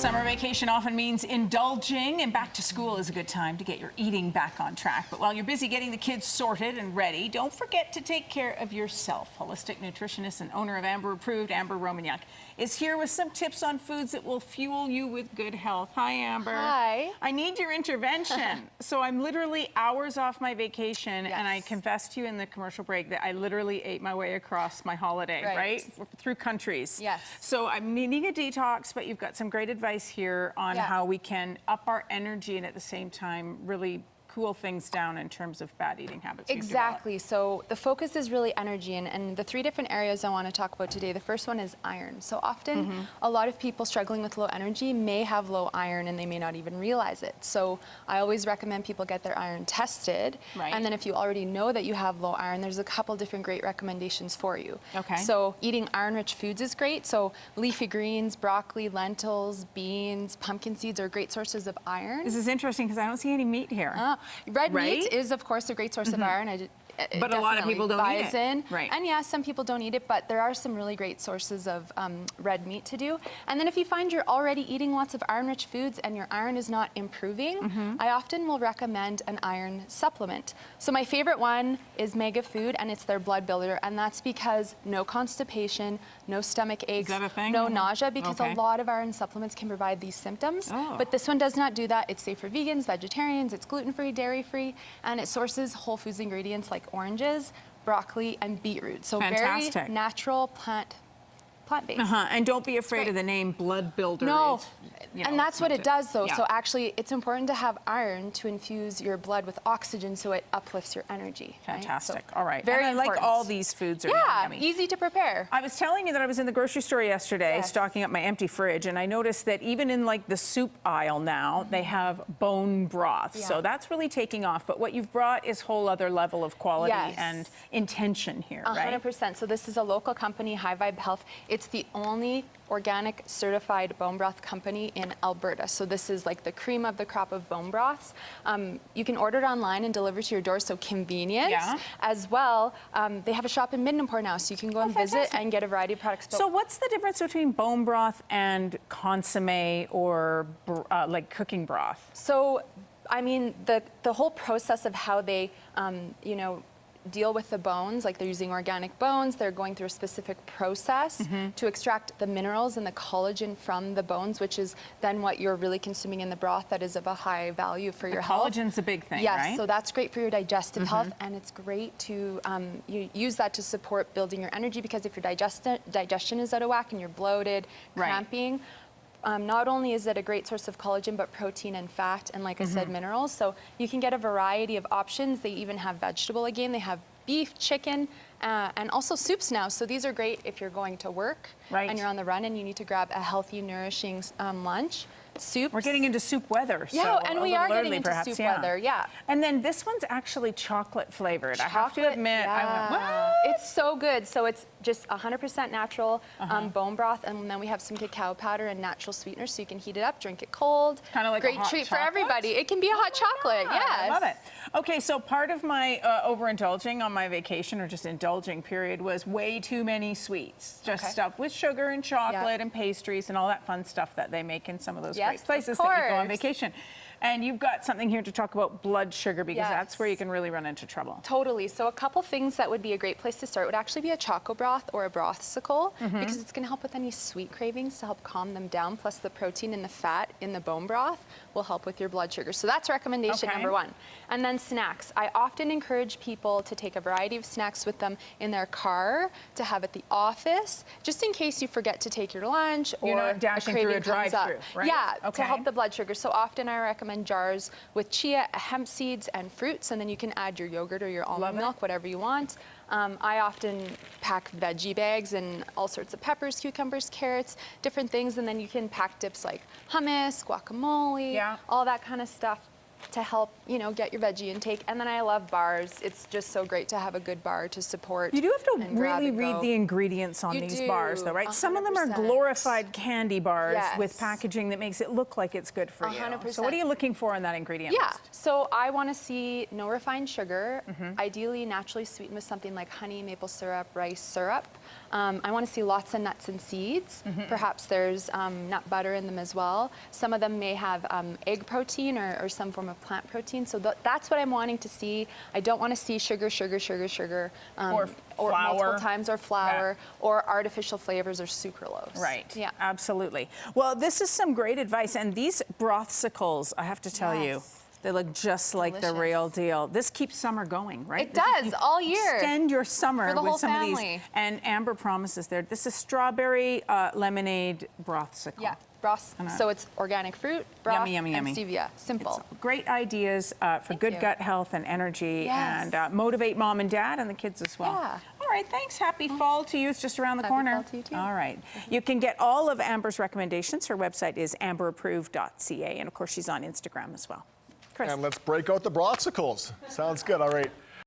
Summer vacation often means indulging, and back to school is a good time to get your eating back on track. But while you're busy getting the kids sorted and ready, don't forget to take care of yourself. Holistic nutritionist and owner of Amber Approved, Amber Romaniuk, is here with some tips on foods that will fuel you with good health. Hi, Amber. Hi. I need your intervention. So I'm literally hours off my vacation, and I confessed to you in the commercial break that I literally ate my way across my holiday, right? Through countries. Yes. So I'm needing a detox, but you've got some great advice here on how we can up our energy and at the same time really cool things down in terms of bad eating habits. Exactly. So the focus is really energy, and the three different areas I want to talk about today. The first one is iron. So often a lot of people struggling with low energy may have low iron and they may not even realize it. So I always recommend people get their iron tested. Right. And then if you already know that you have low iron, there's a couple different great recommendations for you. Okay. So eating iron-rich foods is great. So leafy greens, broccoli, lentils, beans, pumpkin seeds are great sources of iron. This is interesting because I don't see any meat here. Red meat is, of course, a great source of iron. But a lot of people don't eat it. Right. And yeah, some people don't eat it, but there are some really great sources of red meat to do. And then if you find you're already eating lots of iron-rich foods and your iron is not improving, I often will recommend an iron supplement. So my favorite one is Mega Food, and it's their blood builder, and that's because no constipation, no stomach aches, no nausea, because a lot of iron supplements can provide these symptoms. But this one does not do that. It's safe for vegans, vegetarians, it's gluten-free, dairy-free, and it sources whole foods ingredients like oranges, broccoli, and beetroot. So very natural plant-based. And don't be afraid of the name blood builder. No, and that's what it does though. So actually it's important to have iron to infuse your blood with oxygen so it uplifts your energy. Fantastic. Right? So all right. Very and I important. like all these foods are yummy. Easy to prepare. I was telling you that I was in the grocery store yesterday stocking up my empty fridge, and I noticed that even in like the soup aisle now, they have bone broth. So that's really taking off. But what you've brought is a whole other level of quality and intention here, right? 100%. So this is a local company, High Vibe Health. It's the only organic certified bone broth company in Alberta. So this is like the cream of the crop of bone broths. You can order it online and deliver to your door, so convenience. As well, they have a shop in Midnapore now, so you can go and visit and get a variety of products. So what's the difference between bone broth and consomme or like cooking broth? So, I mean, the whole process of how they, you know, deal with the bones, like they're using organic bones, they're going through a specific process to extract the minerals and the collagen from the bones, which is then what you're really consuming in the broth that is of a high value for your health. Collagen's a big thing, right? Yes, so that's great for your digestive health, and it's great to you use that to support building your energy, because if your digestion is out of whack and you're bloated, cramping, not only is it a great source of collagen, but protein and fat, and like I said, minerals. So you can get a variety of options. They even have vegetable again. They have beef, chicken, and also soups now. So these are great if you're going to work and you're on the run and you need to grab a healthy, nourishing lunch. Soups. We're getting into soup weather. Yeah, so and we are getting into soup weather, And then this one's actually chocolate flavored. I have to admit, I went, what? It's so good. So it's just 100% natural bone broth, and then we have some cacao powder and natural sweeteners, so you can heat it up, drink it cold. Kind of like great a hot treat chocolate? for everybody. It can be a hot chocolate, I love it. Okay, so part of my overindulging on my vacation, or just indulging period, was way too many sweets. Just stuff with sugar and chocolate and pastries and all that fun stuff that they make in some of those great places that you go on vacation. And you've got something here to talk about blood sugar, because that's where you can really run into trouble. Totally. So a couple things that would be a great place to start would actually be a choco broth or a brothsicle, because it's going to help with any sweet cravings to help calm them down. Plus the protein and the fat in the bone broth will help with your blood sugar. So that's recommendation number one. And then snacks. I often encourage people to take a variety of snacks with them in their car, to have at the office, just in case you forget to take your lunch or you're not dashing through a drive-through, right? Yeah, to help the blood sugar. So often I recommend jars with chia, hemp seeds, and fruits, and then you can add your yogurt or your almond milk, whatever you want. I often pack veggie bags and all sorts of peppers, cucumbers, carrots, different things, and then you can pack dips like hummus, guacamole, all that kind of stuff. to help, you know, get your veggie intake. And then I love bars. It's just so great to have a good bar to support. You do have to and grab really and read go. the ingredients on You these do, bars, though, right? Some of them are 100%. glorified candy bars with Yes. packaging that makes it look like it's good for you. 100%. So what are you looking for in that ingredient Yeah, list? so I want to see no refined sugar, ideally naturally sweetened with something like honey, maple syrup, rice syrup. I want to see lots of nuts and seeds. Perhaps there's nut butter in them as well. Some of them may have egg protein or some form of plant protein. So that's what I'm wanting to see. I don't want to see sugar, Or or flour. multiple times, or flour, or artificial flavors or sucralose. Right. Yeah. Absolutely. Well, this is some great advice. And these brothsicles, I have to tell you, Yes. they look just like the Delicious. real deal. This keeps summer going, right? It This is- does, you all year. Extend your summer For the with whole some of these. family. And Amber promises there. This is strawberry lemonade brothsicle. Yeah, broth. So it's organic fruit, broth, Yummy, yummy, and yummy. stevia. Simple. Great ideas for good you. gut health and energy, Yes. and motivate mom and dad and the kids as well. Yeah. All right, thanks. Happy fall to you. It's just around the Happy corner. fall to you, too. All right. You can get all of Amber's recommendations. Her website is amberapproved.ca, and of course, she's on Instagram as well. Chris. And let's break out the brothsicles. Sounds good. All right.